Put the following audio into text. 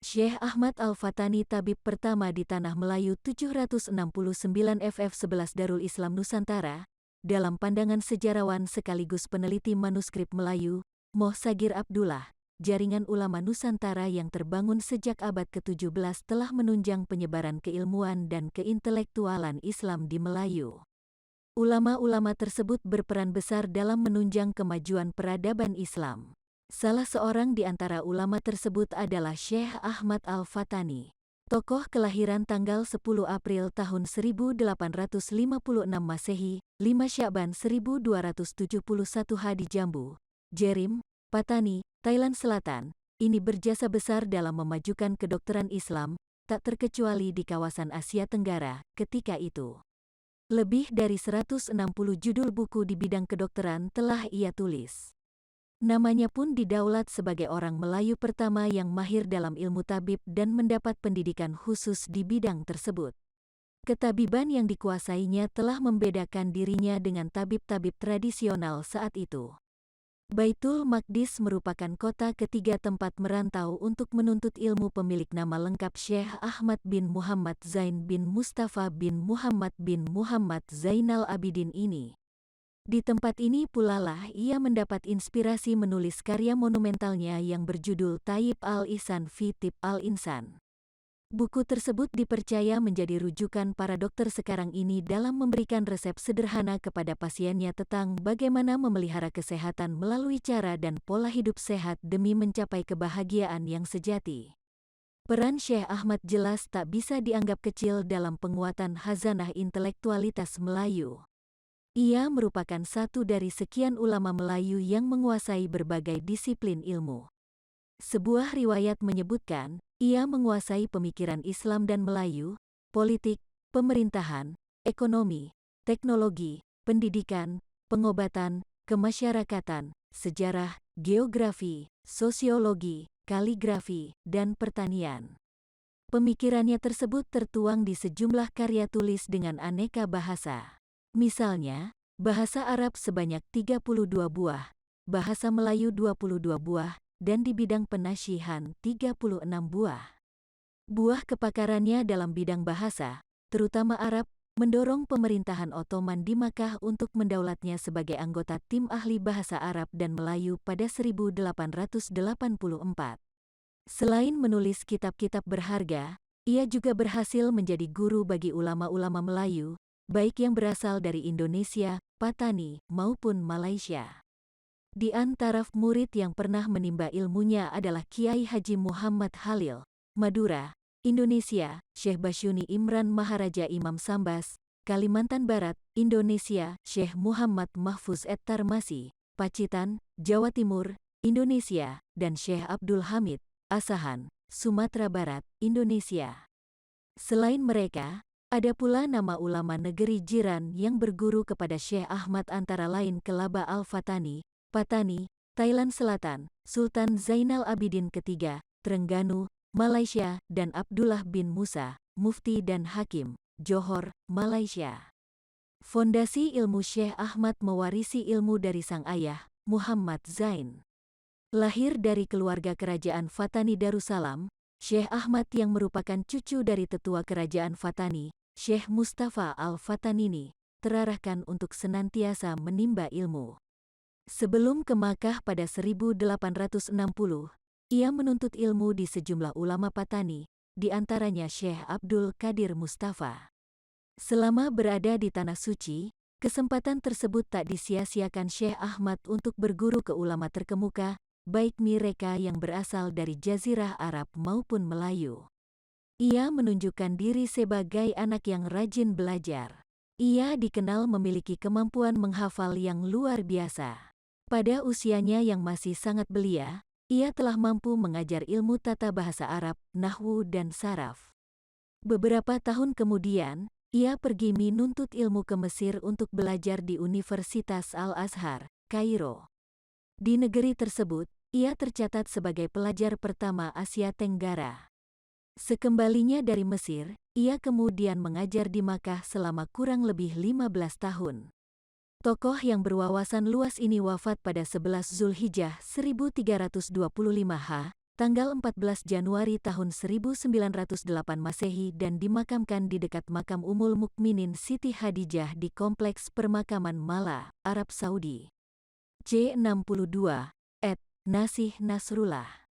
Syekh Ahmad Al-Fatani, tabib pertama di Tanah Melayu 769 FF11 Darul Islam Nusantara, dalam pandangan sejarawan sekaligus peneliti manuskrip Melayu, Moh Sagir Abdullah, jaringan ulama Nusantara yang terbangun sejak abad ke-17 telah menunjang penyebaran keilmuan dan keintelektualan Islam di Melayu. Ulama-ulama tersebut berperan besar dalam menunjang kemajuan peradaban Islam. Salah seorang di antara ulama tersebut adalah Syekh Ahmad Al-Fatani. Tokoh kelahiran tanggal 10 April tahun 1856 Masehi, 5 Sya'ban 1271 H di Jambu, Jerim, Patani, Thailand Selatan. Ini berjasa besar dalam memajukan kedokteran Islam, tak terkecuali di kawasan Asia Tenggara ketika itu. Lebih dari 160 judul buku di bidang kedokteran telah ia tulis. Namanya pun didaulat sebagai orang Melayu pertama yang mahir dalam ilmu tabib dan mendapat pendidikan khusus di bidang tersebut. Ketabiban yang dikuasainya telah membedakan dirinya dengan tabib-tabib tradisional saat itu. Baitul Maqdis merupakan kota ketiga tempat merantau untuk menuntut ilmu. Pemilik nama lengkap Syekh Ahmad bin Muhammad Zain bin Mustafa bin Muhammad Zainal Abidin ini. Di tempat ini pula lah ia mendapat inspirasi menulis karya monumentalnya yang berjudul Taib al-Ihsan fi Tib al-Insan. Buku tersebut dipercaya menjadi rujukan para dokter sekarang ini dalam memberikan resep sederhana kepada pasiennya tentang bagaimana memelihara kesehatan melalui cara dan pola hidup sehat demi mencapai kebahagiaan yang sejati. Peran Syekh Ahmad jelas tak bisa dianggap kecil dalam penguatan khazanah intelektualitas Melayu. Ia merupakan satu dari sekian ulama Melayu yang menguasai berbagai disiplin ilmu. Sebuah riwayat menyebutkan, ia menguasai pemikiran Islam dan Melayu, politik, pemerintahan, ekonomi, teknologi, pendidikan, pengobatan, kemasyarakatan, sejarah, geografi, sosiologi, kaligrafi, dan pertanian. Pemikirannya tersebut tertuang di sejumlah karya tulis dengan aneka bahasa. Misalnya, bahasa Arab sebanyak 32 buah, bahasa Melayu 22 buah, dan di bidang penasihan 36 buah. Buah kepakarannya dalam bidang bahasa, terutama Arab, mendorong pemerintahan Ottoman di Makkah untuk mendaulatnya sebagai anggota tim ahli bahasa Arab dan Melayu pada 1884. Selain menulis kitab-kitab berharga, ia juga berhasil menjadi guru bagi ulama-ulama Melayu, baik yang berasal dari Indonesia, Patani, maupun Malaysia. Di antara murid yang pernah menimba ilmunya adalah Kiai Haji Muhammad Halil, Madura, Indonesia, Syekh Basyuni Imran Maharaja Imam Sambas, Kalimantan Barat, Indonesia, Syekh Muhammad Mahfuz Et-Tarmasi, Pacitan, Jawa Timur, Indonesia, dan Syekh Abdul Hamid, Asahan, Sumatera Barat, Indonesia. Selain mereka, ada pula nama ulama negeri jiran yang berguru kepada Syekh Ahmad antara lain Kelaba Al-Fatani, Patani, Thailand Selatan, Sultan Zainal Abidin III, Terengganu, Malaysia, dan Abdullah bin Musa, Mufti dan Hakim, Johor, Malaysia. Fondasi ilmu Syekh Ahmad mewarisi ilmu dari sang ayah, Muhammad Zain. Lahir dari keluarga kerajaan Fatani Darussalam, Syekh Ahmad yang merupakan cucu dari tetua kerajaan Fatani, Syekh Mustafa Al-Fatanini, terarahkan untuk senantiasa menimba ilmu. Sebelum ke Makkah pada 1860, ia menuntut ilmu di sejumlah ulama Patani, di antaranya Syekh Abdul Qadir Mustafa. Selama berada di Tanah Suci, kesempatan tersebut tak disia-siakan Syekh Ahmad untuk berguru ke ulama terkemuka, baik mereka yang berasal dari Jazirah Arab maupun Melayu. Ia menunjukkan diri sebagai anak yang rajin belajar. Ia dikenal memiliki kemampuan menghafal yang luar biasa. Pada usianya yang masih sangat belia, ia telah mampu mengajar ilmu tata bahasa Arab, nahwu dan saraf. Beberapa tahun kemudian, ia pergi menuntut ilmu ke Mesir untuk belajar di Universitas Al-Azhar, Kairo. Di negeri tersebut, ia tercatat sebagai pelajar pertama Asia Tenggara. Sekembalinya dari Mesir, ia kemudian mengajar di Makkah selama kurang lebih 15 tahun. Tokoh yang berwawasan luas ini wafat pada 11 Zulhijjah 1325 H, tanggal 14 Januari tahun 1908 Masehi dan dimakamkan di dekat makam Ummul Mukminin Siti Hadijah di Kompleks Permakaman Mala, Arab Saudi. J62 @ Nasih Nasrullah.